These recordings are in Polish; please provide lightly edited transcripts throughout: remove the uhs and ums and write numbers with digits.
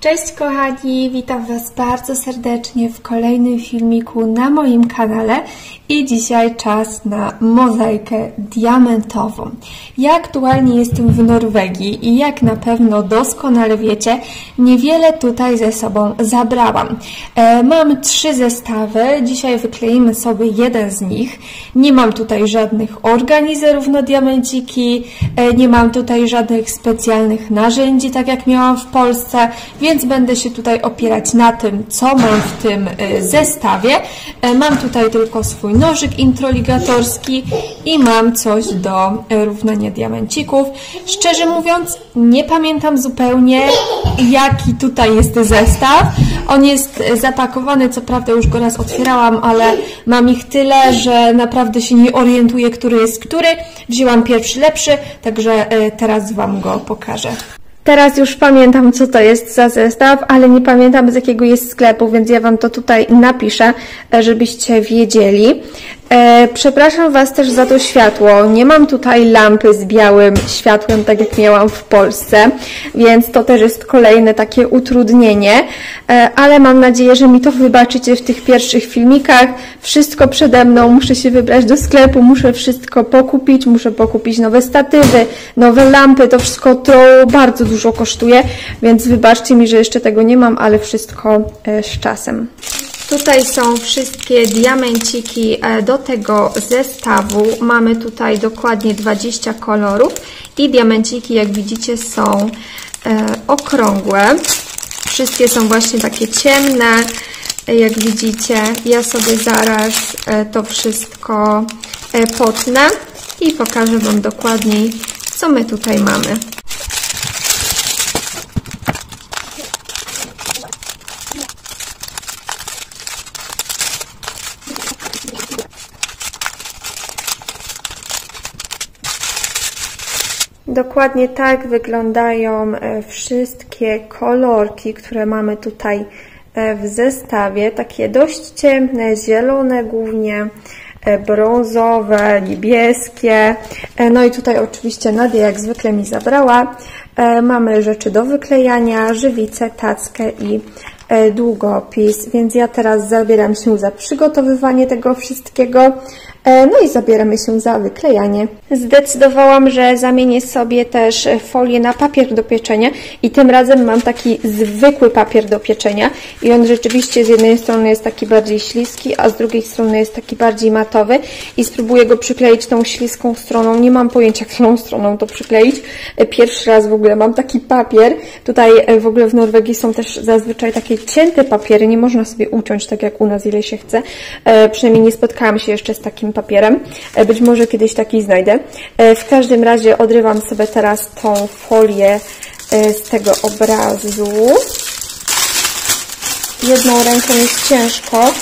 Cześć kochani, witam Was bardzo serdecznie w kolejnym filmiku na moim kanale i dzisiaj czas na mozaikę diamentową. Ja aktualnie jestem w Norwegii i jak na pewno doskonale wiecie, niewiele tutaj ze sobą zabrałam. Mam 3 zestawy, dzisiaj wykleimy sobie jeden z nich. Nie mam tutaj żadnych organizerów na diamenciki, nie mam tutaj żadnych specjalnych narzędzi, tak jak miałam w Polsce, więc będę się tutaj opierać na tym, co mam w tym zestawie. Mam tutaj tylko swój nożyk introligatorski i mam coś do równania diamencików. Szczerze mówiąc, nie pamiętam zupełnie, jaki tutaj jest zestaw. On jest zapakowany, co prawda już go raz otwierałam, ale mam ich tyle, że naprawdę się nie orientuję, który jest który. Wzięłam pierwszy lepszy, także teraz Wam go pokażę. Teraz już pamiętam, co to jest za zestaw, ale nie pamiętam, z jakiego jest sklepu, więc ja Wam to tutaj napiszę, żebyście wiedzieli. Przepraszam Was też za to światło. Nie mam tutaj lampy z białym światłem, tak jak miałam w Polsce, więc to też jest kolejne takie utrudnienie, ale mam nadzieję, że mi to wybaczycie w tych pierwszych filmikach. Wszystko przede mną, muszę się wybrać do sklepu, muszę wszystko pokupić, muszę pokupić nowe statywy, nowe lampy, to wszystko to bardzo dużo kosztuje, więc wybaczcie mi, że jeszcze tego nie mam, ale wszystko z czasem. Tutaj są wszystkie diamenciki do tego zestawu. Mamy tutaj dokładnie 20 kolorów i diamenciki, jak widzicie, są okrągłe. Wszystkie są właśnie takie ciemne, jak widzicie. Ja sobie zaraz to wszystko potnę i pokażę Wam dokładniej, co my tutaj mamy. Dokładnie tak wyglądają wszystkie kolorki, które mamy tutaj w zestawie. Takie dość ciemne, zielone głównie, brązowe, niebieskie. No i tutaj oczywiście Nadia jak zwykle mi zabrała. Mamy rzeczy do wyklejania, żywicę, tackę i długopis, więc ja teraz zabieram się za przygotowywanie tego wszystkiego, no i zabieramy się za wyklejanie. Zdecydowałam, że zamienię sobie też folię na papier do pieczenia i tym razem mam taki zwykły papier do pieczenia i on rzeczywiście z jednej strony jest taki bardziej śliski, a z drugiej strony jest taki bardziej matowy i spróbuję go przykleić tą śliską stroną. Nie mam pojęcia, którą stroną to przykleić. Pierwszy raz w ogóle mam taki papier. Tutaj w ogóle w Norwegii są też zazwyczaj takie cięte papiery, nie można sobie uciąć tak jak u nas, ile się chce. Przynajmniej nie spotkałam się jeszcze z takim papierem. Być może kiedyś taki znajdę. W każdym razie odrywam sobie teraz tą folię z tego obrazu. Jedną ręką jest ciężko.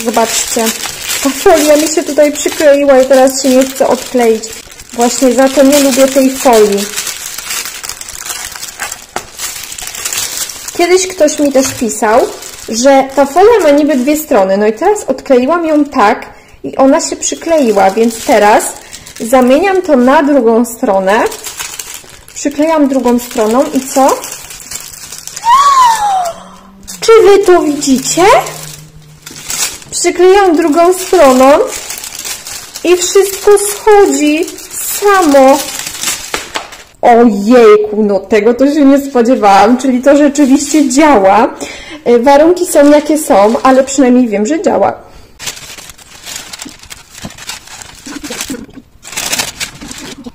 Zobaczcie, ta folia mi się tutaj przykleiła i teraz się nie chce odkleić. Właśnie za to nie lubię tej folii. Kiedyś ktoś mi też pisał, że ta folia ma niby 2 strony. No i teraz odkleiłam ją tak i ona się przykleiła, więc teraz zamieniam to na drugą stronę. Przyklejam drugą stroną i co? Czy Wy to widzicie? Przyklejam drugą stroną i wszystko schodzi samo. Ojejku, no tego to się nie spodziewałam, czyli to rzeczywiście działa. Warunki są jakie są, ale przynajmniej wiem, że działa.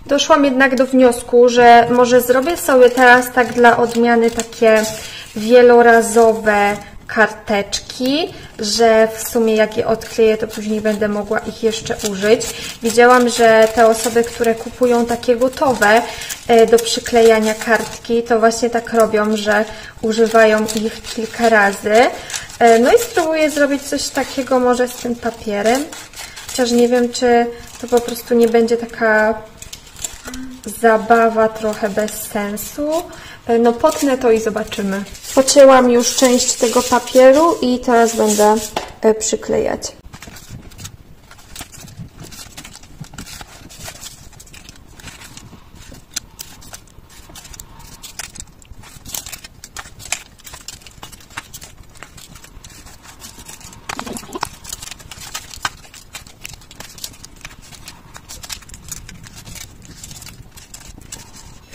Doszłam jednak do wniosku, że może zrobię sobie teraz tak dla odmiany takie wielorazowe karteczki, że w sumie jak je odkleję, to później będę mogła ich jeszcze użyć. Widziałam, że te osoby, które kupują takie gotowe do przyklejania kartki, to właśnie tak robią, że używają ich kilka razy. No i spróbuję zrobić coś takiego może z tym papierem. Chociaż nie wiem, czy to po prostu nie będzie taka zabawa trochę bez sensu. No potnę to i zobaczymy. Pocięłam już część tego papieru i teraz będę przyklejać.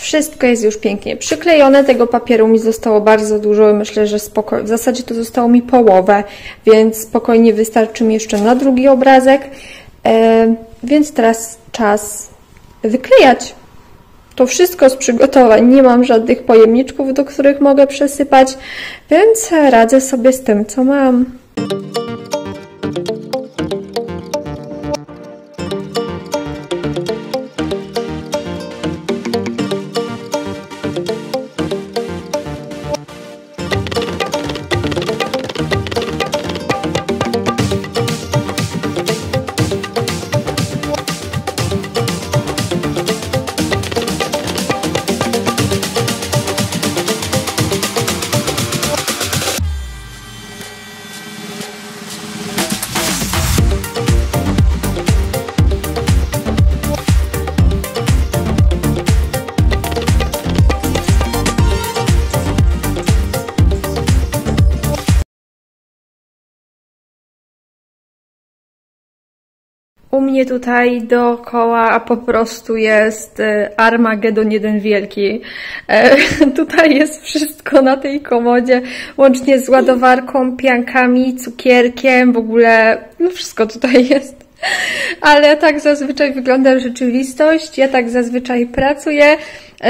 Wszystko jest już pięknie przyklejone, tego papieru mi zostało bardzo dużo, myślę, że spokojnie, w zasadzie to zostało mi połowę, więc spokojnie wystarczy mi jeszcze na drugi obrazek, więc teraz czas wyklejać. To wszystko z przygotowań, nie mam żadnych pojemniczków, do których mogę przesypać, więc radzę sobie z tym, co mam. U mnie tutaj dookoła po prostu jest Armagedon jeden wielki. Tutaj jest wszystko na tej komodzie, łącznie z ładowarką, piankami, cukierkiem, w ogóle no wszystko tutaj jest. Ale tak zazwyczaj wygląda rzeczywistość, ja tak zazwyczaj pracuję,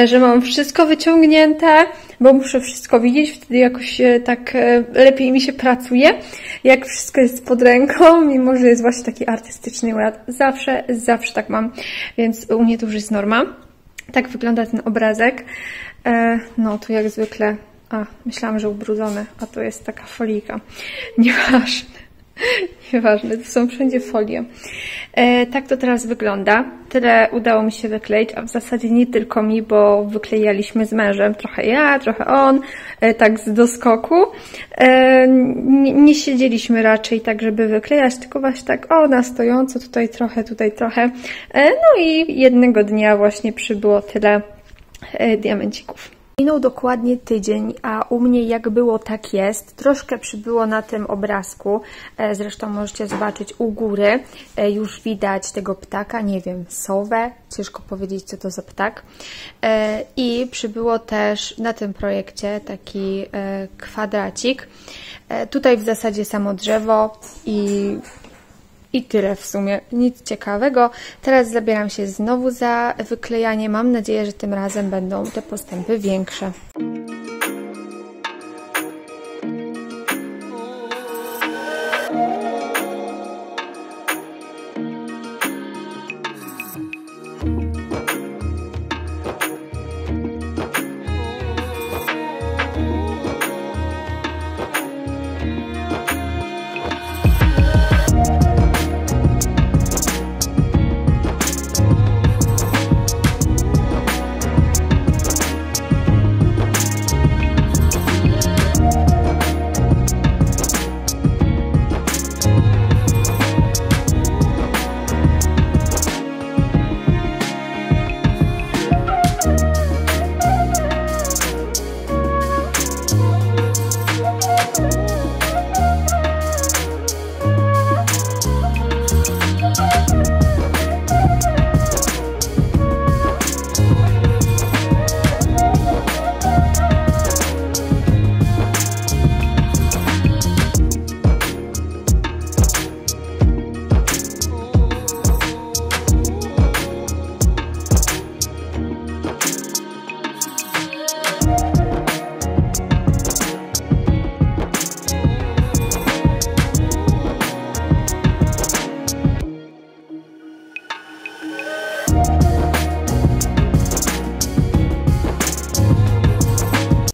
że mam wszystko wyciągnięte, bo muszę wszystko widzieć, wtedy jakoś tak lepiej mi się pracuje, jak wszystko jest pod ręką, mimo że jest właśnie taki artystyczny ład. Zawsze tak mam, więc u mnie to już jest norma. Tak wygląda ten obrazek. No, tu jak zwykle, myślałam, że ubrudzony, a to jest taka folika. Nieważne, to są wszędzie folie. Tak to teraz wygląda. Tyle udało mi się wykleić, a w zasadzie nie tylko mi, bo wyklejaliśmy z mężem. Trochę ja, trochę on, tak z doskoku. Nie siedzieliśmy raczej tak, żeby wyklejać, tylko właśnie tak na stojąco, tutaj trochę. No i jednego dnia właśnie przybyło tyle diamencików. Minął dokładnie tydzień, a u mnie jak było, tak jest. Troszkę przybyło na tym obrazku, zresztą możecie zobaczyć u góry, już widać tego ptaka, nie wiem, sowę, ciężko powiedzieć, co to za ptak. I przybyło też na tym projekcie taki kwadracik. Tutaj w zasadzie samo drzewo i tyle w sumie, nic ciekawego. Teraz zabieram się znowu za wyklejanie. Mam nadzieję, że tym razem będą te postępy większe.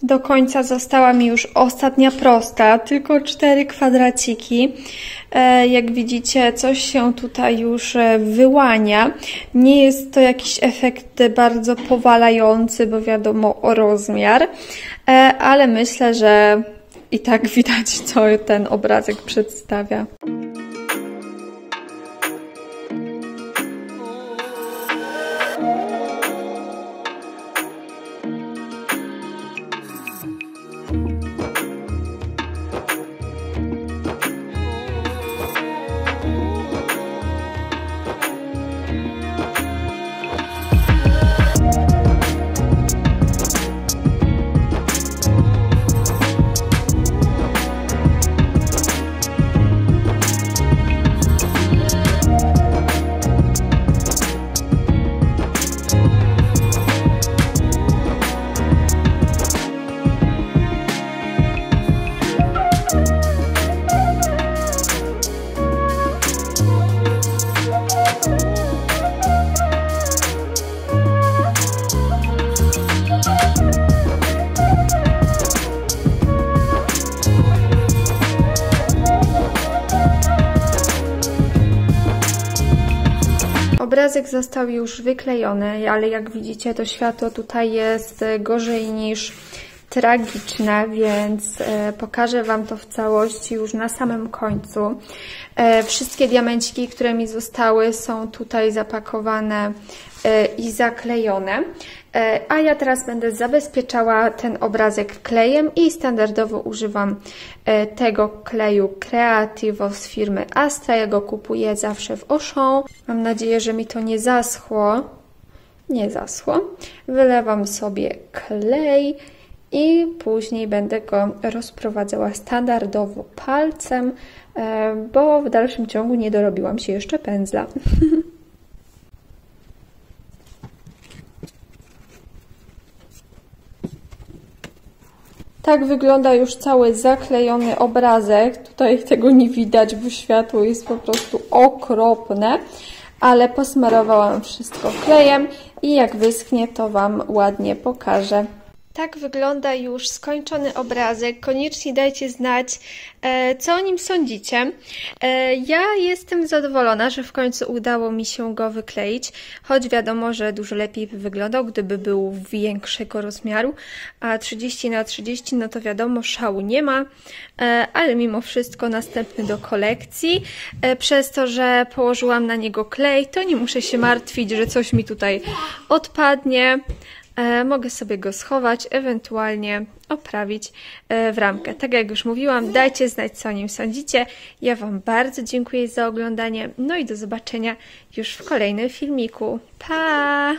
Do końca została mi już ostatnia prosta, tylko 4 kwadraciki. Jak widzicie, coś się tutaj już wyłania. Nie jest to jakiś efekt bardzo powalający, bo wiadomo o rozmiar, ale myślę, że i tak widać, co ten obrazek przedstawia. Obrazek został już wyklejony, ale jak widzicie, to światło tutaj jest gorzej niż tragiczne, więc pokażę Wam to w całości już na samym końcu. Wszystkie diamenciki, które mi zostały, są tutaj zapakowane i zaklejone. A ja teraz będę zabezpieczała ten obrazek klejem i standardowo używam tego kleju Creativo z firmy Astra. Ja go kupuję zawsze w Auchan. Mam nadzieję, że mi to nie zaschło. Nie zaschło. Wylewam sobie klej i później będę go rozprowadzała standardowo palcem, bo w dalszym ciągu nie dorobiłam się jeszcze pędzla. Tak wygląda już cały zaklejony obrazek. Tutaj tego nie widać, bo światło jest po prostu okropne, ale posmarowałam wszystko klejem i jak wyschnie, to Wam ładnie pokażę. Tak wygląda już skończony obrazek. Koniecznie dajcie znać, co o nim sądzicie. Ja jestem zadowolona, że w końcu udało mi się go wykleić, choć wiadomo, że dużo lepiej by wyglądał, gdyby był większego rozmiaru, a 30 na 30, no to wiadomo, szału nie ma, ale mimo wszystko następny do kolekcji. Przez to, że położyłam na niego klej, to nie muszę się martwić, że coś mi tutaj odpadnie. Mogę sobie go schować, ewentualnie oprawić w ramkę. Tak jak już mówiłam, dajcie znać, co o nim sądzicie. Ja Wam bardzo dziękuję za oglądanie, no i do zobaczenia już w kolejnym filmiku. Pa!